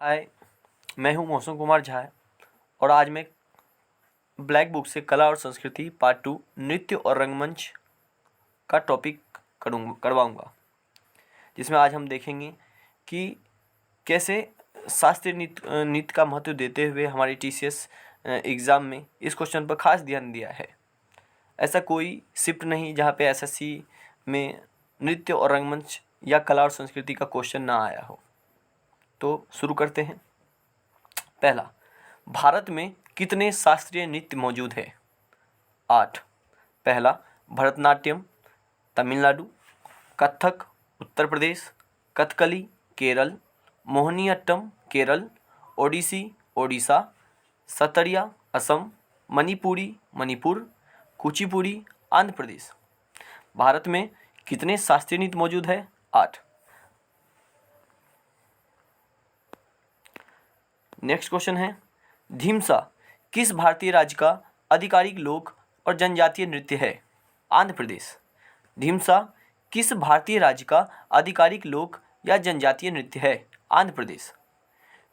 हाय, मैं हूँ मौसम कुमार झा और आज मैं ब्लैक बुक से कला और संस्कृति पार्ट 2 नृत्य और रंगमंच का टॉपिक करवाऊँगा, जिसमें आज हम देखेंगे कि कैसे शास्त्रीय नृत्य का महत्व देते हुए हमारी टीसीएस एग्ज़ाम में इस क्वेश्चन पर खास ध्यान दिया है। ऐसा कोई शिफ्ट नहीं जहाँ पे एसएससी में नृत्य और रंगमंच या कला और संस्कृति का क्वेश्चन ना आया हो। तो शुरू करते हैं। पहला, भारत में कितने शास्त्रीय नृत्य मौजूद है? 8। पहला, भरतनाट्यम तमिलनाडु, कथक उत्तर प्रदेश, कथकली केरल, मोहिनीअट्टम केरल, ओडिसी ओडिशा, सतरिया असम, मणिपुरी मणिपुर, कुचिपुड़ी आंध्र प्रदेश। भारत में कितने शास्त्रीय नृत्य मौजूद है? 8। नेक्स्ट क्वेश्चन है, ढीमसा किस भारतीय राज्य का आधिकारिक लोक और जनजातीय नृत्य है? आंध्र प्रदेश। ढीमसा किस भारतीय राज्य का आधिकारिक लोक या जनजातीय नृत्य है? आंध्र प्रदेश।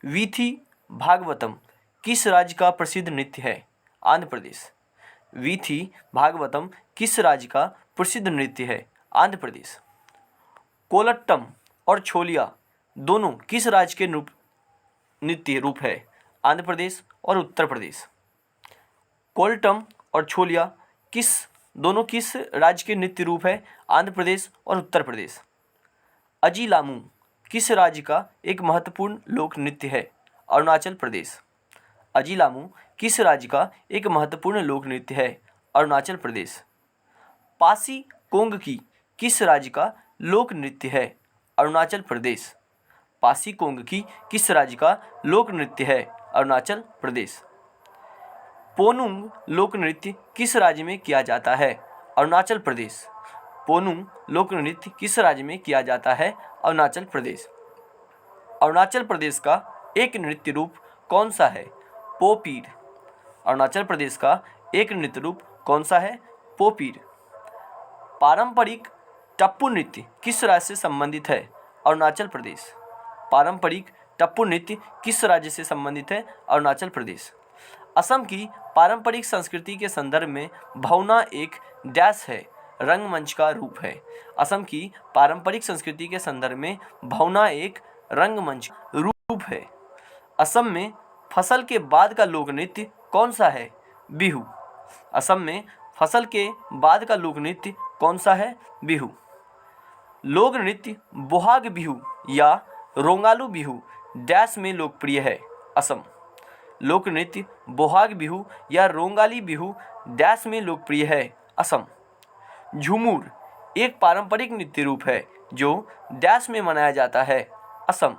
वीथी भागवतम किस राज्य का प्रसिद्ध नृत्य है? आंध्र प्रदेश। वीथी भागवतम किस राज्य का प्रसिद्ध नृत्य है? आंध्र प्रदेश। कोलट्टम और छोलिया दोनों किस राज्य के नृत्य रूप है? आंध्र प्रदेश और उत्तर प्रदेश। कोलटम और छोलिया दोनों किस राज्य के नृत्य रूप है? आंध्र प्रदेश और उत्तर प्रदेश। अजीलामू किस राज्य का एक महत्वपूर्ण लोक नृत्य है? अरुणाचल प्रदेश। अजीलामू किस राज्य का एक महत्वपूर्ण लोक नृत्य है? अरुणाचल प्रदेश। पासी कोंगकी किस राज्य का लोक नृत्य है? अरुणाचल प्रदेश। पासी कोंगकी किस राज्य का लोक नृत्य है? अरुणाचल प्रदेश। पोनुंग लोक नृत्य किस राज्य में किया जाता है? अरुणाचल प्रदेश। पोनुंग लोक नृत्य किस राज्य में किया जाता है? अरुणाचल प्रदेश। अरुणाचल प्रदेश का एक नृत्य रूप कौन सा है? पोपीर। अरुणाचल प्रदेश का एक नृत्य रूप कौन सा है? पोपीर। पारंपरिक टप्पू नृत्य किस राज्य से संबंधित है? अरुणाचल प्रदेश। पारंपरिक टप्पू नृत्य किस राज्य से संबंधित है? अरुणाचल प्रदेश। असम की पारंपरिक संस्कृति के संदर्भ में भवना एक डैश है, रंगमंच का रूप है। असम की पारंपरिक संस्कृति के संदर्भ में भवना एक रंगमंच रूप है। असम में फसल के बाद का लोक नृत्य कौन सा है? बिहू। असम में फसल के बाद का लोक नृत्य कौन सा है? बिहू। लोक नृत्य बोहाग बिहू या रोंगालू बिहू डैश में लोकप्रिय है? असम। लोक नृत्य बोहाग बिहू या रोंगाली बिहू डैश में लोकप्रिय है? असम। झूमुर एक पारंपरिक नृत्य रूप है जो डैश में मनाया जाता है? असम।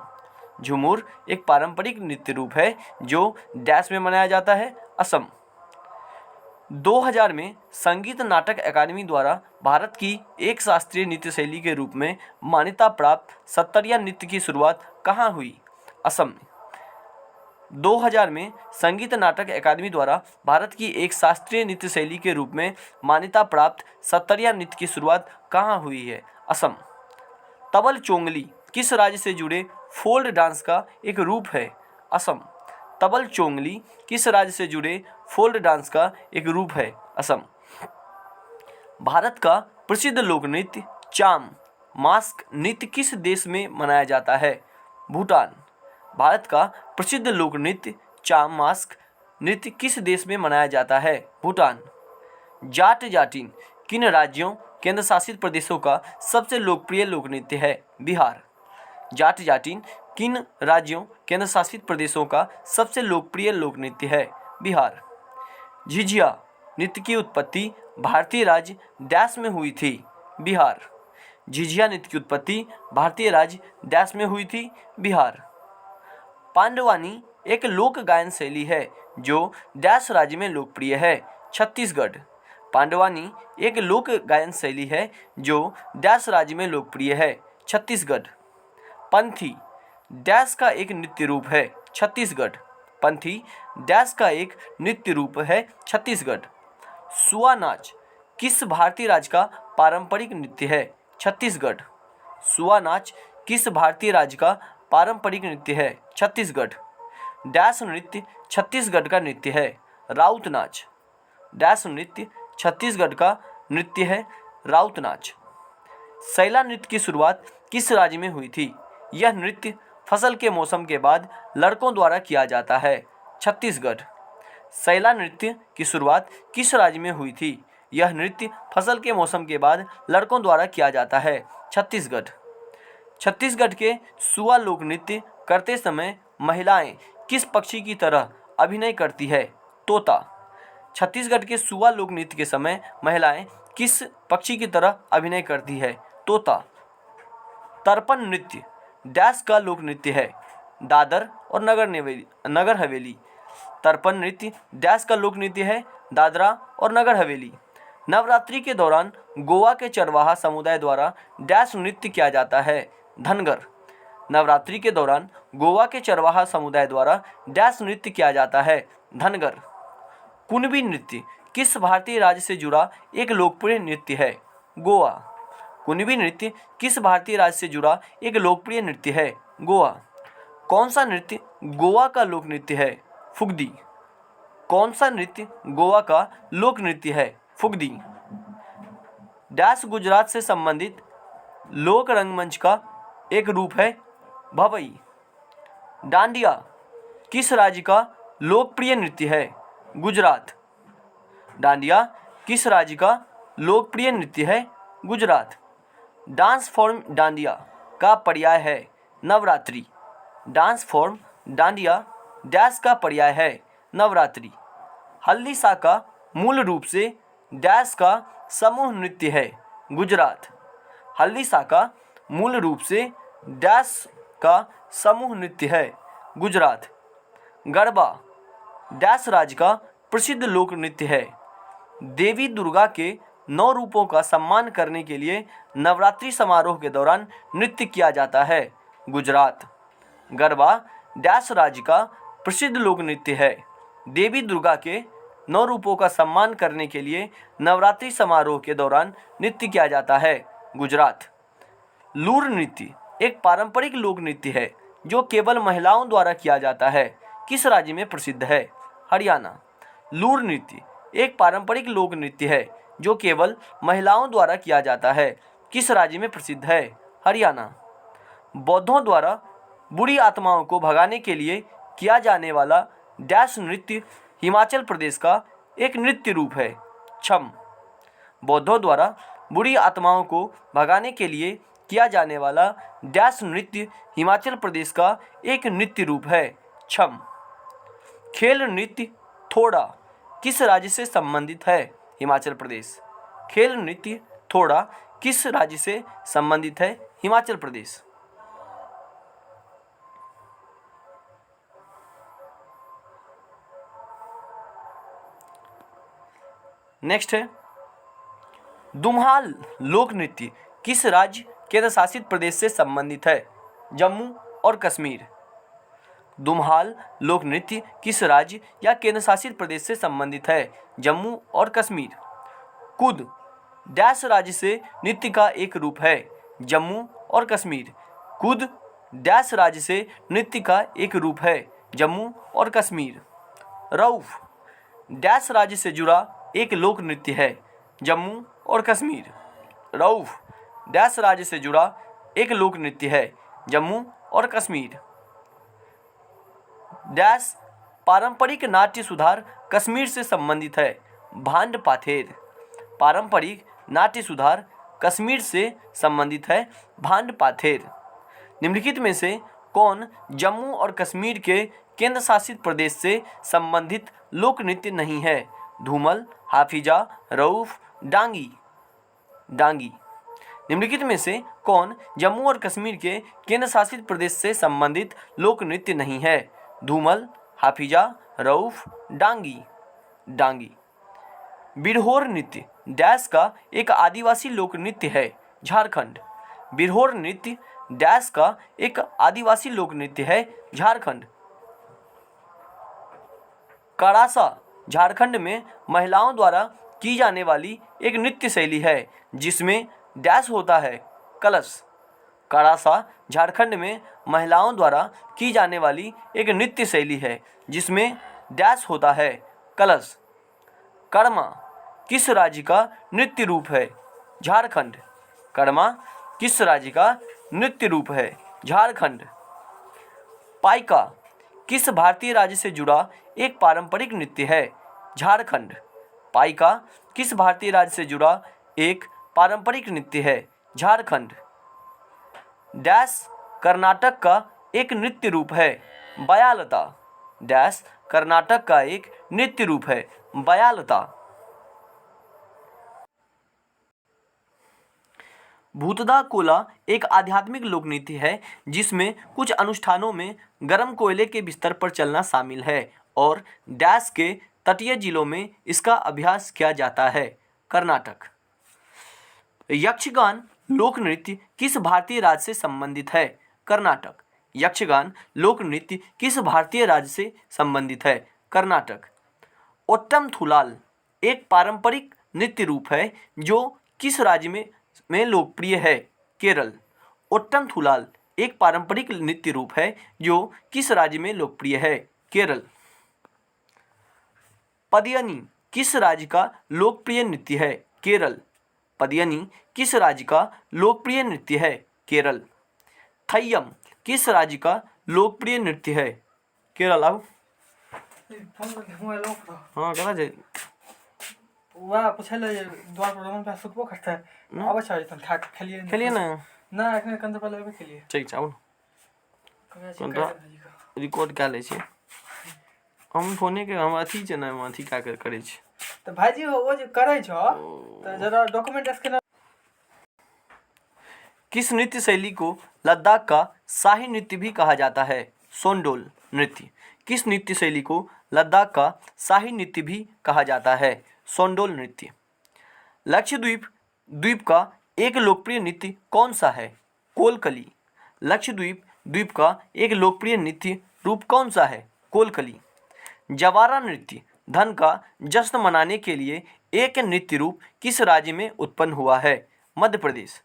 झूमुर एक पारंपरिक नृत्य रूप है जो डैश में मनाया जाता है? असम। 2000 में संगीत नाटक अकादमी द्वारा भारत की एक शास्त्रीय नृत्य शैली के रूप में मान्यता प्राप्त सत्तरिया नृत्य की शुरुआत कहाँ हुई? असम। 2000 में संगीत नाटक अकादमी द्वारा भारत की एक शास्त्रीय नृत्य शैली के रूप में मान्यता प्राप्त सत्तरिया नृत्य की शुरुआत कहाँ हुई है? असम। तबल चोंगली किस राज्य से जुड़े फोल्क डांस का एक रूप है? असम। तबल चोंगली किस राज्य से जुड़े फोल्क डांस का एक रूप है? असम। भारत का प्रसिद्ध लोक नृत्य चाम मास्क नृत्य किस देश में मनाया जाता है? भूटान। भारत का प्रसिद्ध लोक नृत्य चाम मास्क नृत्य किस देश में मनाया जाता है? भूटान। जाट जाटिन किन राज्यों केंद्र शासित प्रदेशों का सबसे लोकप्रिय लोक नृत्य है? बिहार। जाट जाटिन किन राज्यों केंद्र शासित प्रदेशों का सबसे लोकप्रिय लोक नृत्य है? बिहार। झिझिया नृत्य की उत्पत्ति भारतीय राज्य डैश में हुई थी? बिहार। झिझिया नृत्य की उत्पत्ति भारतीय राज्य डैश में हुई थी? बिहार। पांडवानी एक लोक गायन शैली है जो डैश राज्य में लोकप्रिय है? छत्तीसगढ़। पांडवानी एक लोक गायन शैली है जो डैश राज्य में लोकप्रिय है? छत्तीसगढ़। पंथी डैश का एक नृत्य रूप है? छत्तीसगढ़। पंथी डैश का एक नृत्य रूप है? छत्तीसगढ़। सुआ नाच किस भारतीय राज्य का पारंपरिक नृत्य है? छत्तीसगढ़। सुआ नाच किस भारतीय राज्य का पारंपरिक नृत्य है? छत्तीसगढ़। डैश नृत्य छत्तीसगढ़ का नृत्य है? राउत नाच। डैश नृत्य छत्तीसगढ़ का नृत्य है? राउत नाच। सैला नृत्य की शुरुआत किस राज्य में हुई थी? यह नृत्य फसल के मौसम के बाद लड़कों द्वारा किया जाता है? छत्तीसगढ़। सैला नृत्य की शुरुआत किस राज्य में हुई थी? यह नृत्य फसल के मौसम के बाद लड़कों द्वारा किया जाता है? छत्तीसगढ़। छत्तीसगढ़ के सुआ लोक नृत्य करते समय महिलाएं किस पक्षी की तरह अभिनय करती है? तोता। छत्तीसगढ़ के सुआ लोक नृत्य के समय महिलाएं किस पक्षी की तरह अभिनय करती है? तोता। तर्पण नृत्य डैश का लोक नृत्य है? दादर और नगर हवेली। तर्पण नृत्य डैश का लोक नृत्य है? दादरा और नगर हवेली। नवरात्रि के दौरान गोवा के चरवाहा समुदाय द्वारा डैश नृत्य किया जाता है? धनगर। नवरात्रि के दौरान गोवा के चरवाहा समुदाय द्वारा डैश नृत्य किया जाता है? धनगर। कुणबी नृत्य किस भारतीय राज्य से जुड़ा एक लोकप्रिय नृत्य है? गोवा। कुणबी नृत्य किस भारतीय राज्य से जुड़ा एक लोकप्रिय नृत्य है? गोवा। कौन सा नृत्य गोवा का लोक नृत्य है? फुगदी। कौन सा नृत्य गोवा का लोक नृत्य है? फुगदी। डैश गुजरात से संबंधित लोक रंगमंच का एक रूप है? भवई। डांडिया किस राज्य का लोकप्रिय नृत्य है? गुजरात। डांडिया किस राज्य का लोकप्रिय नृत्य है? गुजरात। डांस फॉर्म डांडिया का पर्याय है? Navratri. Dance form dandiya dash का पर्याय है? नवरात्रि। हल्दी सा का मूल रूप से डैश का समूह नृत्य है? गुजरात। हल्दी सा का मूल रूप से डैश का समूह नृत्य है? गुजरात। गरबा डैश राज्य का प्रसिद्ध लोक नृत्य है? देवी दुर्गा के 9 रूपों का सम्मान करने के लिए नवरात्रि समारोह के दौरान नृत्य किया जाता है? गुजरात। गरबा डैश राज्य का प्रसिद्ध लोक नृत्य है? देवी दुर्गा के 9 रूपों का सम्मान करने के लिए नवरात्रि समारोह के दौरान नृत्य किया जाता है? गुजरात। लूर नृत्य एक पारंपरिक लोक नृत्य है जो केवल महिलाओं द्वारा किया जाता है? किस राज्य में प्रसिद्ध है? हरियाणा। लूर नृत्य एक पारंपरिक लोक नृत्य है जो केवल महिलाओं द्वारा किया जाता है? किस राज्य में प्रसिद्ध है? हरियाणा। बौद्धों द्वारा बुरी आत्माओं को भगाने के लिए किया जाने वाला डैश नृत्य हिमाचल प्रदेश का एक नृत्य रूप है? छम। बौद्धों द्वारा बुरी आत्माओं को भगाने के लिए किया जाने वाला डैश नृत्य हिमाचल प्रदेश का एक नृत्य रूप है? छम। खेल नृत्य थोड़ा किस राज्य से संबंधित है? हिमाचल प्रदेश। खेल नृत्य थोड़ा किस राज्य से संबंधित है? हिमाचल प्रदेश। नेक्स्ट है दुम्हाल लोक नृत्य किस राज्य केंद्र शासित प्रदेश से संबंधित है? जम्मू और कश्मीर। दुम्हाल लोक नृत्य किस राज्य या केंद्र शासित प्रदेश से संबंधित है? जम्मू और कश्मीर। कुद डैश राज्य से नृत्य का एक रूप है? जम्मू और कश्मीर। कुद डैश राज्य से नृत्य का एक रूप है? जम्मू और कश्मीर। रऊफ डैश राज्य से जुड़ा एक लोक नृत्य है? जम्मू और कश्मीर। रऊफ डैश राज्य से जुड़ा एक लोक नृत्य है? जम्मू और कश्मीर। डैश पारंपरिक नाट्य सुधार कश्मीर से संबंधित है? भांड पाथेर। पारंपरिक नाट्य सुधार कश्मीर से संबंधित है? भांड पाथेर। निम्नलिखित में से कौन जम्मू और कश्मीर के केंद्र शासित प्रदेश से संबंधित लोक नृत्य नहीं है? धूमल, हाफिजा, रऊफ, डांगी। डांगी। निम्नलिखित में से कौन जम्मू और कश्मीर के केंद्र शासित प्रदेश से संबंधित लोक नृत्य नहीं है? धूमल, हाफिजा, रऊफ, डांगी। डांगी। बिरहोर नृत्य डैश का एक आदिवासी लोक नृत्य है? झारखंड। बिरहोर नृत्य डैश का एक आदिवासी लोक नृत्य है? झारखंड। कड़ासा झारखंड में महिलाओं द्वारा की जाने वाली एक नृत्य शैली है जिसमें डैश होता है? कलश। कड़ासा झारखंड में महिलाओं द्वारा की जाने वाली एक नृत्य शैली है जिसमें डैश होता है। कलश। कर्मा किस राज्य का नृत्य रूप है? झारखंड। कर्मा किस राज्य का नृत्य रूप है? झारखंड। पाइका किस भारतीय राज्य से जुड़ा एक पारंपरिक नृत्य है? झारखंड। पाइका किस भारतीय राज्य से जुड़ा एक पारंपरिक नृत्य है? झारखंड। डैश कर्नाटक का एक नृत्य रूप है? बयालता। डैश कर्नाटक का एक नृत्य रूप है? बयालता। भूतदा कोला एक आध्यात्मिक लोक नृत्य है जिसमें कुछ अनुष्ठानों में गर्म कोयले के बिस्तर पर चलना शामिल है और डैश के तटीय जिलों में इसका अभ्यास किया जाता है। कर्नाटक। यक्षगान लोक नृत्य किस भारतीय राज्य से संबंधित है? कर्नाटक। यक्षगान लोक नृत्य किस भारतीय राज्य से संबंधित है? कर्नाटक। ओट्टम थुलाल एक पारंपरिक नृत्य रूप है जो किस राज्य में लोकप्रिय है? केरल। ओट्टम थुलाल एक पारंपरिक नृत्य रूप है जो किस राज्य में लोकप्रिय है? केरल। पदियनी किस राज्य का लोकप्रिय नृत्य है? केरल। पदियनी किस राज्य का लोकप्रिय नृत्य है? केरल। थय्यम किस राज्य का लोकप्रिय नृत्य है? केरल। आओ हाँ करा जाए वाह पूछले जे द्वार पर रमन पे सुतबो करते अब छै तन खा खेलिए खेलिए ना ना एखने कंद पर लेबे खेलिए ठीक छै। कहिया रिकॉर्ड कए लै छी हम फोने के हम अथी छै ना अथी का कर करै छी तो भाईजी वो जो करे छो तो जरा डॉक्यूमेंट स्कैनर। किस नृत्य शैली को लद्दाख का शाही नृत्य भी कहा जाता है? सोंडोल नृत्य। किस नृत्य शैली को लद्दाख का शाही नृत्य भी कहा जाता है? सोंडोल नृत्य। लक्षद्वीप द्वीप का एक लोकप्रिय नृत्य कौन सा है? कोलकली। लक्षद्वीप द्वीप का एक लोकप्रिय नृत्य रूप कौन सा है? कोलकली। जवारा नृत्य धन का जश्न मनाने के लिए एक नृत्य रूप किस राज्य में उत्पन्न हुआ है? मध्य प्रदेश।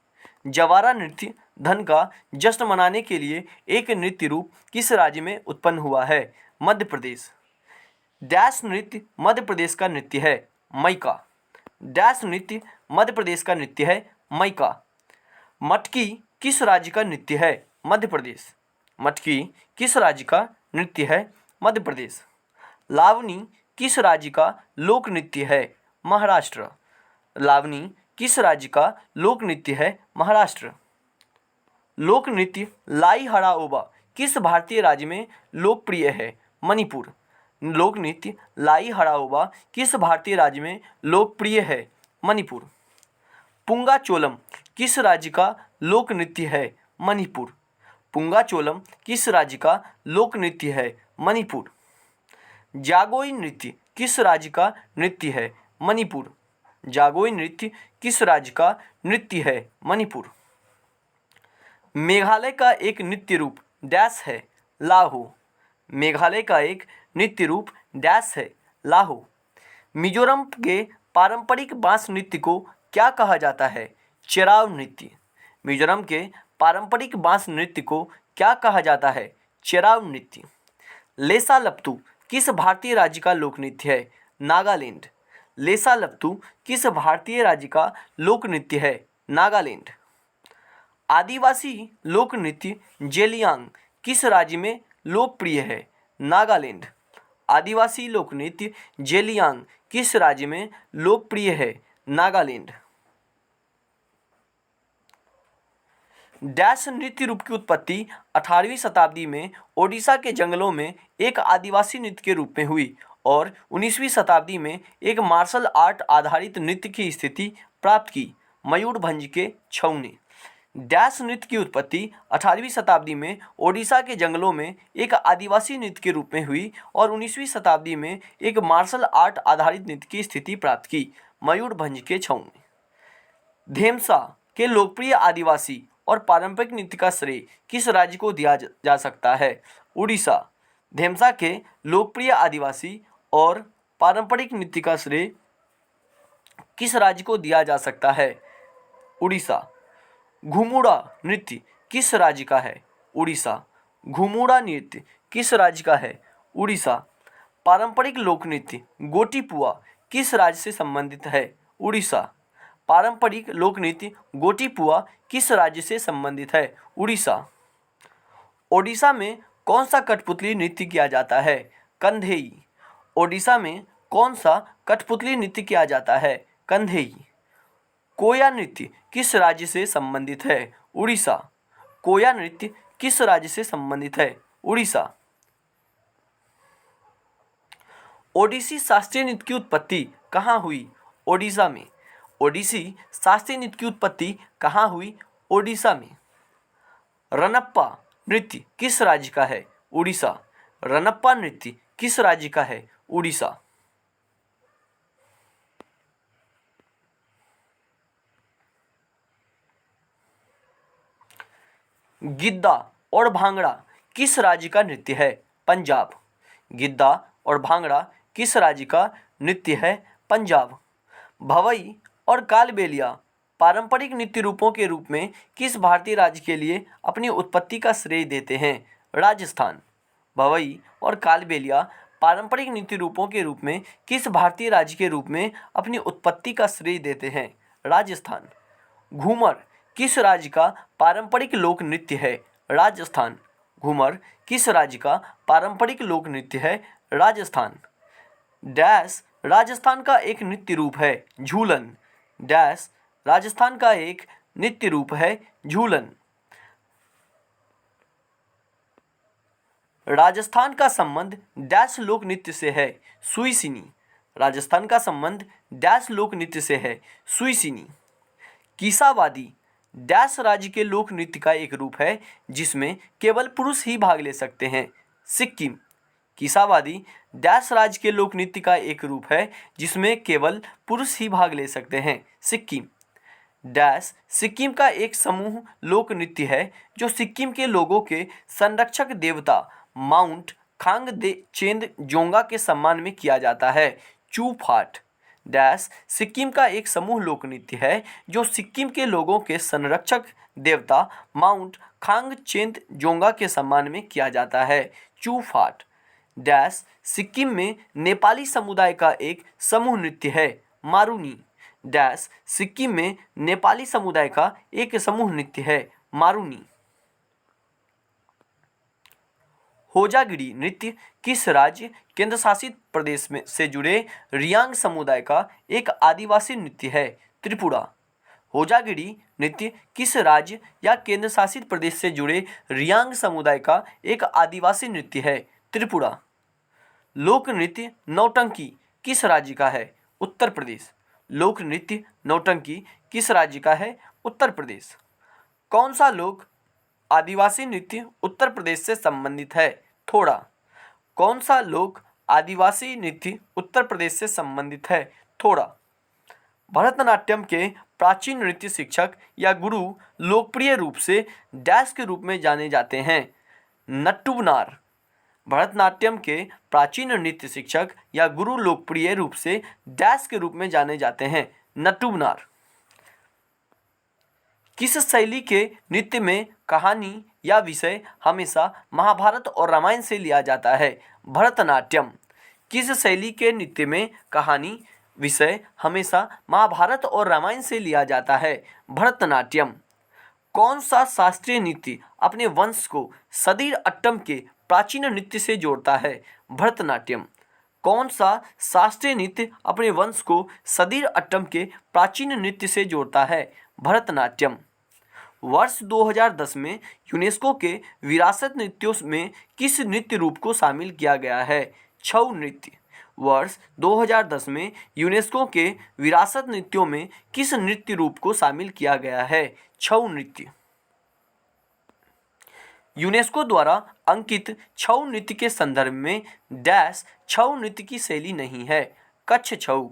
जवारा नृत्य धन का जश्न मनाने के लिए एक नृत्य रूप किस राज्य में उत्पन्न हुआ है? मध्य प्रदेश। डैश नृत्य मध्य प्रदेश का नृत्य है? मईका। डैश नृत्य मध्य प्रदेश का नृत्य है? मईका। मटकी किस राज्य का नृत्य है? मध्य प्रदेश। मटकी किस राज्य का नृत्य है? मध्य प्रदेश। लावनी किस राज्य का लोक नृत्य है? महाराष्ट्र। लावनी किस राज्य का लोक नृत्य है? महाराष्ट्र। लोक नृत्य लाई हड़ाओबा किस भारतीय राज्य में लोकप्रिय है? मणिपुर। लोक नृत्य लाई हड़ाओबा किस भारतीय राज्य में लोकप्रिय है? मणिपुर। पुंगा चोलम किस राज्य का लोक नृत्य है? मणिपुर। पुंगा चोलम किस राज्य का लोक नृत्य है? मणिपुर। जागोई नृत्य किस राज्य का नृत्य है? मणिपुर। जागोई नृत्य किस राज्य का नृत्य है? मणिपुर। मेघालय का एक नृत्य रूप डैश है? लाहो। मेघालय का एक नृत्य रूप डैश है? लाहो। मिजोरम के पारंपरिक बांस नृत्य को क्या कहा जाता है? चेराव नृत्य। मिजोरम के पारंपरिक बांस नृत्य को क्या कहा जाता है? चेराव नृत्य। लेसा लप्तू किस भारतीय राज्य का लोक नृत्य है? नागालैंड। लेसा लप्तू किस भारतीय राज्य का लोक नृत्य है? नागालैंड। आदिवासी लोक नृत्य जेलियांग किस राज्य में लोकप्रिय है? नागालैंड। आदिवासी लोक नृत्य जेलियांग किस राज्य में लोकप्रिय है? नागालैंड। डैश नृत्य रूप की उत्पत्ति 18वीं शताब्दी में ओडिशा के जंगलों में एक आदिवासी नृत्य के रूप में हुई और 19वीं शताब्दी में एक मार्शल आर्ट आधारित नृत्य की स्थिति प्राप्त की। मयूरभंज के छऊ ने। डैश नृत्य की उत्पत्ति 18वीं शताब्दी में ओडिशा के जंगलों में एक आदिवासी नृत्य के रूप में हुई और 19वीं शताब्दी में एक मार्शल आर्ट आधारित नृत्य की स्थिति प्राप्त की। मयूरभंज के छऊ ने। धेमसा के लोकप्रिय आदिवासी और पारंपरिक नृत्य का श्रेय किस राज्य को दिया जा सकता है? उड़ीसा। धेमसा के लोकप्रिय आदिवासी और पारंपरिक नृत्य का श्रेय किस राज्य को दिया जा सकता है? उड़ीसा। घुमुड़ा नृत्य किस राज्य का है? उड़ीसा। घुमुड़ा नृत्य किस राज्य का है? उड़ीसा। पारंपरिक लोक नृत्य गोटीपुआ किस राज्य से संबंधित है? उड़ीसा। पारंपरिक लोक नृत्य गोटीपुआ किस राज्य से संबंधित है? उड़ीसा। ओडिशा में कौन सा कठपुतली नृत्य किया जाता है? कंधेई। ओडिशा में कौन सा कठपुतली नृत्य किया जाता है? कंधेई। कोया नृत्य किस राज्य से संबंधित है? उड़ीसा। कोया नृत्य किस राज्य से संबंधित है? उड़ीसा। ओडिसी शास्त्रीय नृत्य की उत्पत्ति कहाँ हुई? ओडिशा में। ओडिसी शास्त्रीय नृत्य की उत्पत्ति कहाँ हुई? ओडिशा में। रनप्पा नृत्य किस राज्य का है? उड़ीसा। रनप्पा नृत्य किस राज्य का है? उड़ीसा। गिद्दा और भांगड़ा किस राज्य का नृत्य है? पंजाब। गिद्दा और भांगड़ा किस राज्य का नृत्य है? पंजाब। भवई और कालबेलिया पारंपरिक नृत्य रूपों के रूप में किस भारतीय राज्य के लिए अपनी उत्पत्ति का श्रेय देते हैं? राजस्थान। भवई और कालबेलिया पारंपरिक नृत्य रूपों के रूप में किस भारतीय राज्य के रूप में अपनी उत्पत्ति का श्रेय देते हैं? राजस्थान। घूमर किस राज्य का पारंपरिक लोक नृत्य है? राजस्थान। घूमर किस राज्य का पारंपरिक लोक नृत्य है? राजस्थान। डैश राजस्थान का एक नृत्य रूप है? झूलन। डैश राजस्थान का एक नृत्य रूप है? झूलन। राजस्थान का संबंध डैश लोक नृत्य से है? सुईसिनी। राजस्थान का संबंध डैश लोक नृत्य से है? सुईसिनी। कीसावादी डैश राज्य के लोक नृत्य का एक रूप है जिसमें केवल पुरुष ही भाग ले सकते हैं? सिक्किम। कीसावादी डैश राज्य के लोक नृत्य का एक रूप है जिसमें केवल पुरुष ही भाग ले सकते हैं? सिक्किम। डैश सिक्किम का एक समूह लोक नृत्य है जो सिक्किम के लोगों के संरक्षक देवता माउंट खांगचेंद जोंगा के सम्मान में किया जाता है? चूफाट। डैश सिक्किम का एक समूह लोक नृत्य है जो सिक्किम के लोगों के संरक्षक देवता माउंट खांगचेंद जोंगा के सम्मान में किया जाता है? चूफाट। डैश सिक्किम में नेपाली समुदाय का एक समूह नृत्य है? मारुनी। डैश सिक्किम में नेपाली समुदाय का एक समूह नृत्य है? मारुनी। होजागिरी नृत्य किस राज्य केंद्र शासित प्रदेश में से जुड़े रियांग समुदाय का एक आदिवासी नृत्य है? त्रिपुरा। होजागिरी नृत्य किस राज्य या केंद्र शासित प्रदेश से जुड़े रियांग समुदाय का एक आदिवासी नृत्य है? त्रिपुरा। लोक नृत्य नौटंकी किस राज्य का है? उत्तर प्रदेश। लोक नृत्य नौटंकी किस राज्य का है? उत्तर प्रदेश। कौन सा लोक आदिवासी नृत्य उत्तर प्रदेश से संबंधित है? थोड़ा। कौन सा लोक आदिवासी नृत्य उत्तर प्रदेश से संबंधित है? थोड़ा। भरतनाट्यम के प्राचीन नृत्य शिक्षक या गुरु लोकप्रिय रूप से डैश के रूप में जाने जाते हैं? नट्टुबनार। भरतनाट्यम के प्राचीन नृत्य शिक्षक या गुरु लोकप्रिय रूप से डैश के रूप में जाने जाते हैं? नट्टुबनार। किस शैली के नृत्य में कहानी या विषय हमेशा महाभारत और रामायण से लिया जाता है? भरतनाट्यम। किस शैली के नृत्य में कहानी विषय हमेशा महाभारत और रामायण से लिया जाता है? भरतनाट्यम। कौन सा शास्त्रीय नृत्य अपने वंश को सदीर अट्टम के प्राचीन नृत्य से जोड़ता है? भरतनाट्यम। कौन सा शास्त्रीय नृत्य अपने वंश को सदीर अट्टम के प्राचीन नृत्य से जोड़ता है? भरतनाट्यम। वर्ष 2010 में यूनेस्को के विरासत नृत्यों में किस नृत्य रूप को शामिल किया गया है? छऊ नृत्य। वर्ष 2010 में यूनेस्को के विरासत नृत्यों में किस नृत्य रूप को शामिल किया गया है? छऊ नृत्य। यूनेस्को द्वारा अंकित छऊ नृत्य के संदर्भ में डैश छऊ नृत्य की शैली नहीं है? कच्छ छऊ।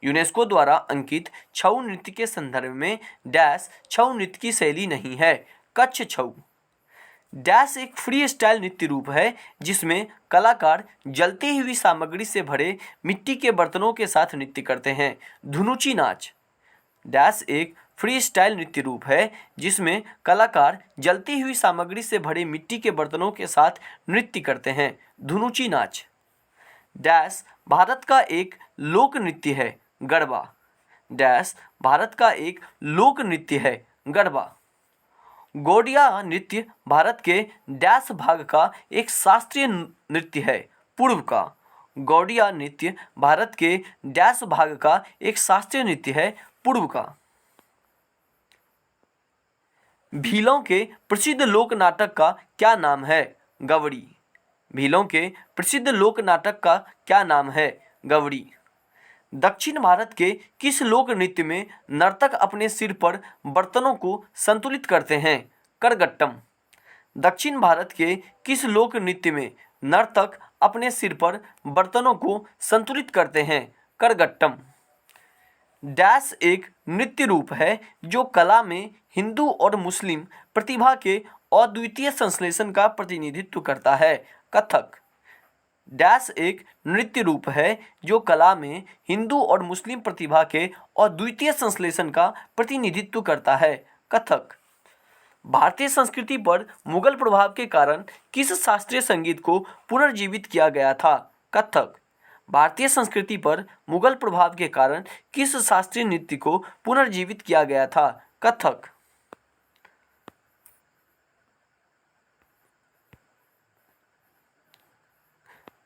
यूनेस्को द्वारा अंकित छऊ नृत्य के संदर्भ में डैश छऊ नृत्य की शैली नहीं है? कच्छ छऊ। डैश एक फ्री स्टाइल नृत्य रूप है जिसमें कलाकार जलती हुई सामग्री से भरे मिट्टी के बर्तनों के साथ नृत्य करते हैं? धुनुची नाच। डैश एक फ्री स्टाइल नृत्य रूप है जिसमें कलाकार जलती हुई सामग्री से भरे मिट्टी के बर्तनों के साथ नृत्य करते हैं। धुनुची नाच। डैश भारत का एक लोक नृत्य है। गरबा। डैश भारत का एक लोक नृत्य है। गरबा। गौड़िया नृत्य भारत के डैश भाग का एक शास्त्रीय नृत्य है। पूर्व का। गौड़िया नृत्य भारत के डैश भाग का एक शास्त्रीय नृत्य है। पूर्व का। भीलों के प्रसिद्ध लोक नाटक का क्या नाम है? गवड़ी। भीलों के प्रसिद्ध लोक नाटक का क्या नाम है? गवड़ी। दक्षिण भारत के किस लोक नृत्य में नर्तक अपने सिर पर बर्तनों को संतुलित करते हैं? करगट्टम। दक्षिण भारत के किस लोक नृत्य में नर्तक अपने सिर पर बर्तनों को संतुलित करते हैं? करगट्टम। डैश एक नृत्य रूप है जो कला में हिंदू और मुस्लिम प्रतिभा के अद्वितीय संश्लेषण का प्रतिनिधित्व करता है। कथक। डैश एक नृत्य रूप है जो कला में हिंदू और मुस्लिम प्रतिभा के अद्वितीय संश्लेषण का प्रतिनिधित्व करता है। कथक। भारतीय संस्कृति पर मुगल प्रभाव के कारण किस शास्त्रीय संगीत को पुनर्जीवित किया गया था? कथक। भारतीय संस्कृति पर मुगल प्रभाव के कारण किस शास्त्रीय नृत्य को पुनर्जीवित किया गया था? कथक।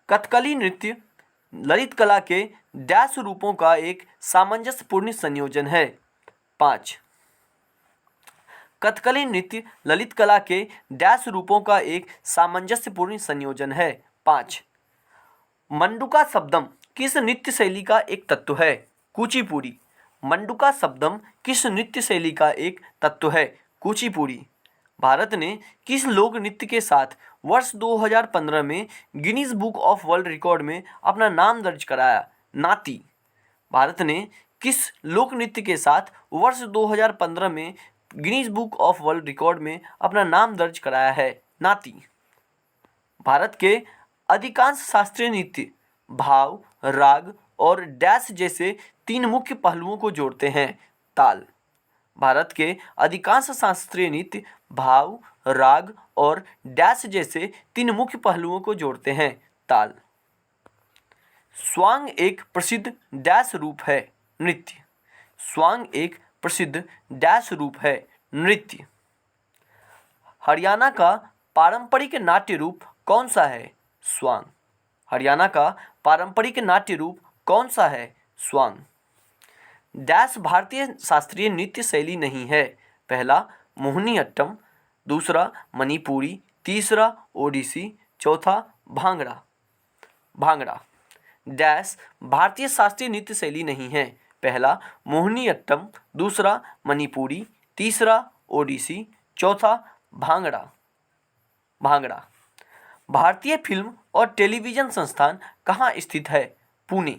कथकली नृत्य ललित कला के डैश रूपों का एक सामंजस्यपूर्ण संयोजन है। 5। कथकली नृत्य ललित कला के डैश रूपों का एक सामंजस्यपूर्ण संयोजन है। 5। मंडुका शब्दम किस नृत्य शैली का एक तत्व है? कुचिपुड़ी। मंडुका शब्दम किस नृत्य शैली का एक तत्व है? कुचिपुड़ी। भारत ने किस लोक नृत्य के साथ वर्ष 2015 में Guinness book of world record में अपना नाम दर्ज कराया? नाती। भारत ने किस लोक नृत्य के साथ वर्ष 2015 में Guinness book of world record में अपना नाम दर्ज कराया है? नाती। भारत के अधिकांश शास्त्रीय नृत्य भाव, राग और डैश जैसे 3 मुख्य पहलुओं को जोड़ते हैं। ताल। भारत के अधिकांश शास्त्रीय नृत्य भाव, राग और डैश जैसे 3 मुख्य पहलुओं को जोड़ते हैं। ताल। स्वांग एक प्रसिद्ध डैश रूप है। नृत्य। स्वांग एक प्रसिद्ध डैश रूप है। नृत्य। हरियाणा का पारंपरिक नाट्य रूप कौन सा है? स्वांग। हरियाणा का पारंपरिक नाट्य रूप कौन सा है? स्वांग। डैश भारतीय शास्त्रीय नृत्य शैली नहीं है। पहला मोहिनीअट्टम, दूसरा मणिपुरी, तीसरा ओडिसी, चौथा भांगड़ा। भांगड़ा। डैश भारतीय शास्त्रीय नृत्य शैली नहीं है। पहला मोहिनीअट्टम, दूसरा मणिपुरी, तीसरा ओडिसी, चौथा भांगड़ा। भांगड़ा। भारतीय फिल्म और टेलीविज़न संस्थान कहाँ स्थित है? पुणे।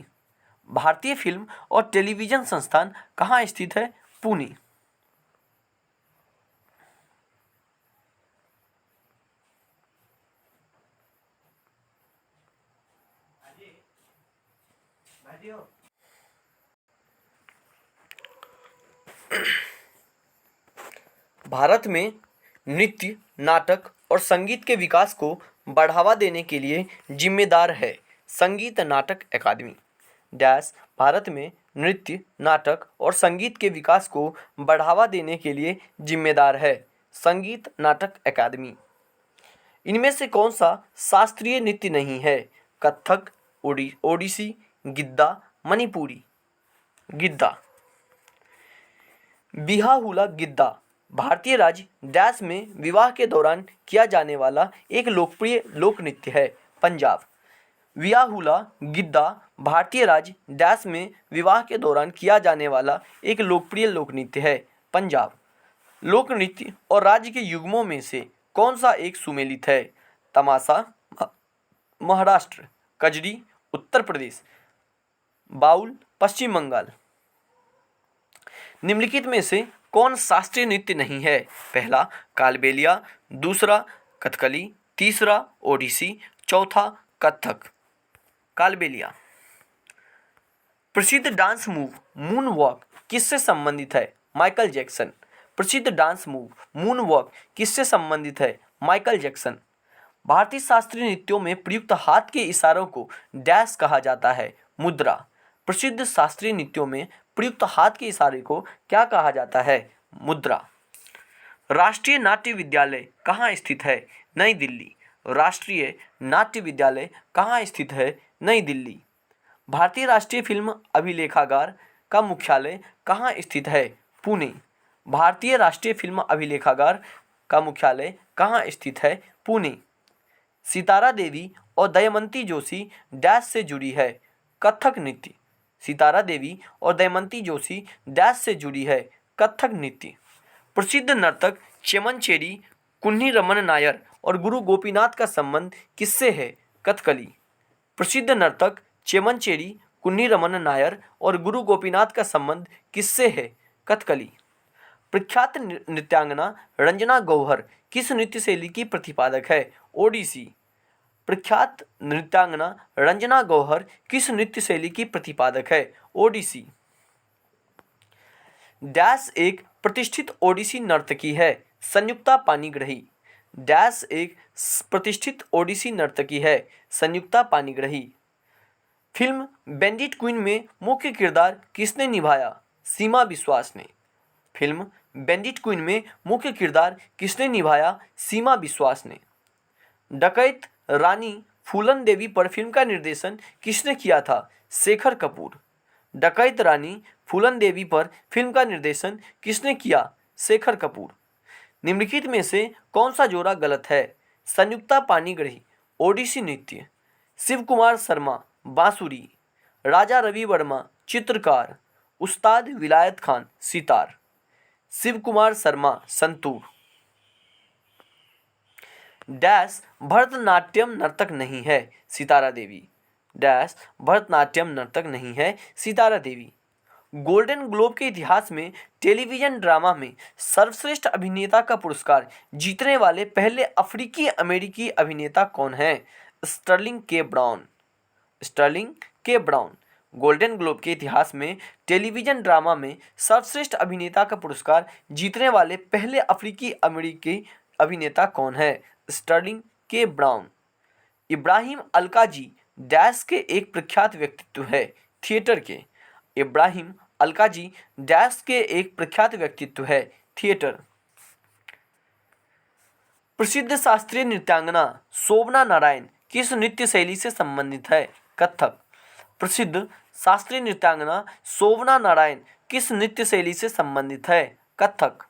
भारतीय फिल्म और टेलीविज़न संस्थान कहाँ स्थित है? पुणे। भारत में नृत्य, नाटक और संगीत के विकास को बढ़ावा देने के लिए जिम्मेदार है संगीत नाटक अकादमी। डैश भारत में नृत्य, नाटक और संगीत के विकास को बढ़ावा देने के लिए जिम्मेदार है संगीत नाटक अकादमी। इनमें से कौन सा शास्त्रीय नृत्य नहीं है? कथक, ओडिसी, गिद्दा, मणिपुरी। गिद्दा। बिहा हुला गिद्दा भारतीय राज्य डैश में विवाह के दौरान किया जाने वाला एक लोकप्रिय लोक नृत्य है। पंजाब। बिहा हुला गिद्दा भारतीय राज्य डैश में विवाह के दौरान किया जाने वाला एक लोकप्रिय लोक नृत्य है। पंजाब। लोक नृत्य और राज्य के युग्मों में से कौन सा एक सुमेलित है? तमाशा महाराष्ट्र, कजरी उत्तर प्रदेश, बाउल पश्चिम बंगाल। निम्नलिखित में से कौन शास्त्रीय नृत्य नहीं है? पहला कालबेलिया, दूसरा कथकली, तीसरा ओडिसी, चौथा कथक। कालबेलिया। प्रसिद्ध डांस मूव मून वॉक किससे संबंधित है? Michael Jackson. प्रसिद्ध डांस मूव मून वॉक किससे संबंधित है? Michael Jackson. भारतीय शास्त्रीय नृत्यों में प्रयुक्त हाथ के इशारों को डैश कहा जाता है? मुद्रा। प्रसिद्ध शास्त्रीय नृत्यों में प्रयुक्त हाथ के इशारे को क्या कहा जाता है? मुद्रा। राष्ट्रीय नाट्य विद्यालय कहाँ स्थित है? नई दिल्ली। राष्ट्रीय नाट्य विद्यालय कहाँ स्थित है? नई दिल्ली। भारतीय राष्ट्रीय फिल्म अभिलेखागार का मुख्यालय कहाँ स्थित है? पुणे। भारतीय राष्ट्रीय फिल्म अभिलेखागार का मुख्यालय कहाँ स्थित है? पुणे। सितारा देवी और दमयंती जोशी डैश से जुड़ी है? कथक नृत्य। सितारा देवी और दमयंती जोशी डैश से जुड़ी है? कथक नृत्य। प्रसिद्ध नर्तक चेमनचेरी कुन्नी रमन नायर और गुरु गोपीनाथ का संबंध किससे है? कथकली। प्रसिद्ध नर्तक चेमनचेरी कुन्नी रमन नायर और गुरु गोपीनाथ का संबंध किससे है? कथकली। प्रख्यात नृत्यांगना रंजना गौहर किस नृत्य शैली की प्रतिपादक है? ओडिसी। प्रख्यात नृत्यांगना रंजना गौहर किस नृत्य शैली की प्रतिपादक है? ओडिसी। डैश एक प्रतिष्ठित ओडिसी नर्तकी है? संयुक्ता पाणिग्राही। डैश एक प्रतिष्ठित ओडिसी नर्तकी है? संयुक्ता पाणिग्राही। फिल्म बैंडिट क्वीन में मुख्य किरदार किसने निभाया? सीमा विश्वास ने। फिल्म बैंडिट क्वीन में मुख्य किरदार किसने निभाया? सीमा विश्वास ने। डकैत रानी फूलन देवी पर फिल्म का निर्देशन किसने किया था? शेखर कपूर। डकैत रानी फूलन देवी पर फिल्म का निर्देशन किसने किया? शेखर कपूर। निम्नलिखित में से कौन सा जोड़ा गलत है? संयुक्ता पाणिग्राही ओडिसी नृत्य, शिव कुमार शर्मा बांसुरी, राजा रवि वर्मा चित्रकार, उस्ताद विलायत खान सितार। शिव कुमार शर्मा संतूर। डैश भरतनाट्यम नर्तक नहीं है? सितारा देवी। डैश भरतनाट्यम नर्तक नहीं है? सितारा देवी। गोल्डन ग्लोब के इतिहास में टेलीविजन ड्रामा में सर्वश्रेष्ठ अभिनेता का पुरस्कार जीतने वाले पहले अफ्रीकी अमेरिकी अभिनेता कौन हैं? स्टर्लिंग के ब्राउन। स्टर्लिंग के ब्राउन। गोल्डन ग्लोब के इतिहास में टेलीविजन ड्रामा में सर्वश्रेष्ठ अभिनेता का पुरस्कार जीतने वाले पहले अफ्रीकी अमेरिकी अभिनेता कौन है? स्टर्लिंग के ब्राउन। इब्राहिम अलकाजी डैश के एक प्रख्यात व्यक्तित्व है? थिएटर के। इब्राहिम अलकाजी डैश के एक प्रख्यात व्यक्तित्व है? थिएटर। प्रसिद्ध शास्त्रीय नृत्यांगना शोभना नारायण किस नृत्य शैली से संबंधित है? कथक। प्रसिद्ध शास्त्रीय नृत्यांगना शोभना नारायण किस नृत्य शैली से संबंधित है? कथक।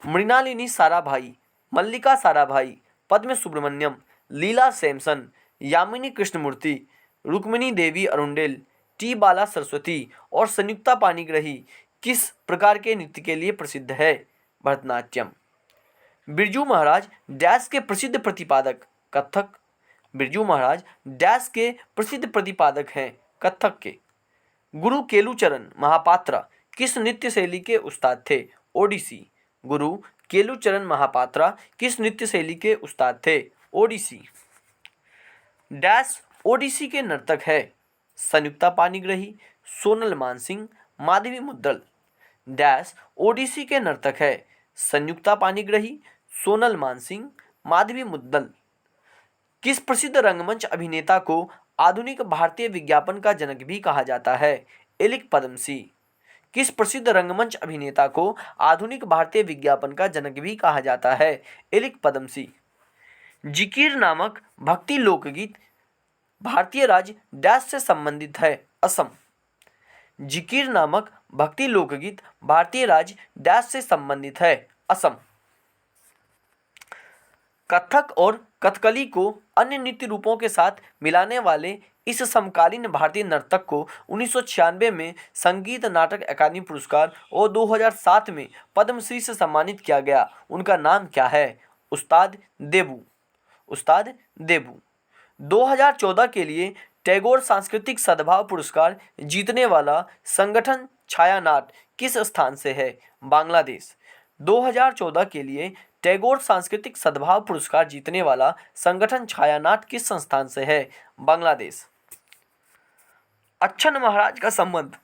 मृणालिनी साराभाई, मल्लिका साराभाई, पद्म सुब्रमण्यम, लीला सैमसन, यामिनी कृष्णमूर्ति, रुक्मिणी देवी अरुंडेल, टी बाला सरस्वती और संयुक्ता पाणिग्राही किस प्रकार के नृत्य के लिए प्रसिद्ध है? भरतनाट्यम। बिरजू महाराज डैश के प्रसिद्ध प्रतिपादक? कथक। बिरजू महाराज डैश के प्रसिद्ध प्रतिपादक हैं? कथक के। गुरु केलुचरण महापात्रा किस नृत्य शैली के उस्ताद थे? ओडिसी। गुरु केलुचरण महापात्रा किस नृत्य शैली के उस्ताद थे? ओडिसी। डैश ओडिसी के नर्तक है? संयुक्ता पाणिग्राही, सोनल मानसिंह, माधवी मुद्दल। डैश ओडिसी के नर्तक है? संयुक्ता पाणिग्राही, सोनल मानसिंह, माधवी मुद्दल। किस प्रसिद्ध रंगमंच अभिनेता को आधुनिक भारतीय विज्ञापन का जनक भी कहा जाता है? एलिक पदमसी। किस प्रसिद्ध रंगमंच अभिनेता को आधुनिक भारतीय विज्ञापन का जनक भी कहा जाता है? एलिक पदमसी। जिकिर नामक भक्ति लोकगीत भारतीय राज्य डैश से संबंधित है? असम। जिकिर नामक भक्ति लोकगीत भारतीय राज्य डैश से संबंधित है? असम। कथक और कथकली को अन्य नृत्य रूपों के साथ मिलाने वाले इस समकालीन भारतीय नर्तक को 1996 में संगीत नाटक अकादमी पुरस्कार और 2007 में पद्मश्री से सम्मानित किया गया। उनका नाम क्या है? उस्ताद देबू। उस्ताद देबू। 2014 के लिए टैगोर सांस्कृतिक सद्भाव पुरस्कार जीतने वाला संगठन छायानाट किस स्थान से है? बांग्लादेश। 2014 के लिए टैगोर सांस्कृतिक सद्भाव पुरस्कार जीतने वाला संगठन छायानाट किस संस्थान से है? बांग्लादेश। अच्छन महाराज का संबंध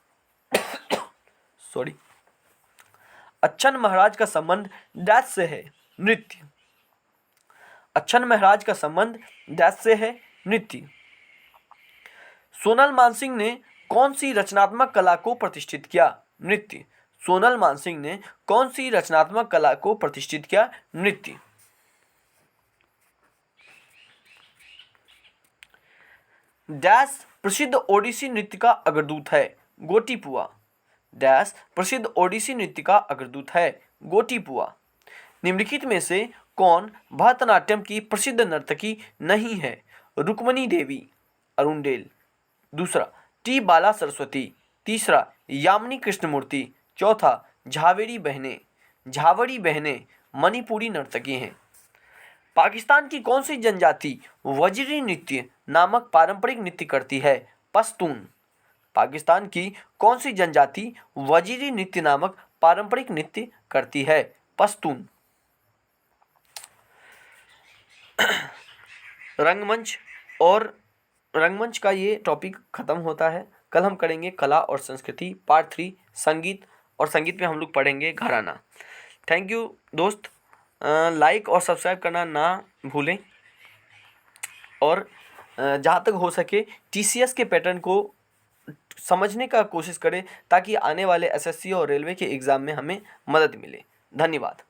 सॉरी। अच्छन महाराज का संबंध डैश से है? नृत्य। अच्छन महाराज का संबंध डैश से है? नृत्य। सोनल मानसिंह ने कौन सी रचनात्मक कला को प्रतिष्ठित किया? नृत्य। सोनल मानसिंह ने कौन सी रचनात्मक कला को प्रतिष्ठित किया? नृत्य। डैश प्रसिद्ध ओडिसी नृत्य का अग्रदूत है? गोटीपुआ। डैश प्रसिद्ध ओडिसी नृत्य का अग्रदूत है? गोटीपुआ। निम्नलिखित में से कौन भरतनाट्यम की प्रसिद्ध नर्तकी नहीं है? रुक्मणी देवी, अरुणडेल। दूसरा, टी बाला सरस्वती। तीसरा, यामिनी कृष्णमूर्ति। चौथा, झावेरी बहनें मणिपुरी नर्तकी हैं। पाकिस्तान की कौन सी जनजाति वजीरी नृत्य नामक पारंपरिक नृत्य करती है? पश्तून। पाकिस्तान की कौन सी जनजाति वजीरी नृत्य नामक पारंपरिक नृत्य करती है? पश्तून। रंगमंच का ये टॉपिक ख़त्म होता है। कल हम करेंगे कला और संस्कृति पार्ट 3 संगीत, और संगीत में हम लोग पढ़ेंगे घराना। थैंक यू दोस्त। लाइक और सब्सक्राइब करना ना भूलें, और जहाँ तक हो सके TCS के पैटर्न को समझने का कोशिश करें ताकि आने वाले SSC और रेलवे के एग्ज़ाम में हमें मदद मिले। धन्यवाद।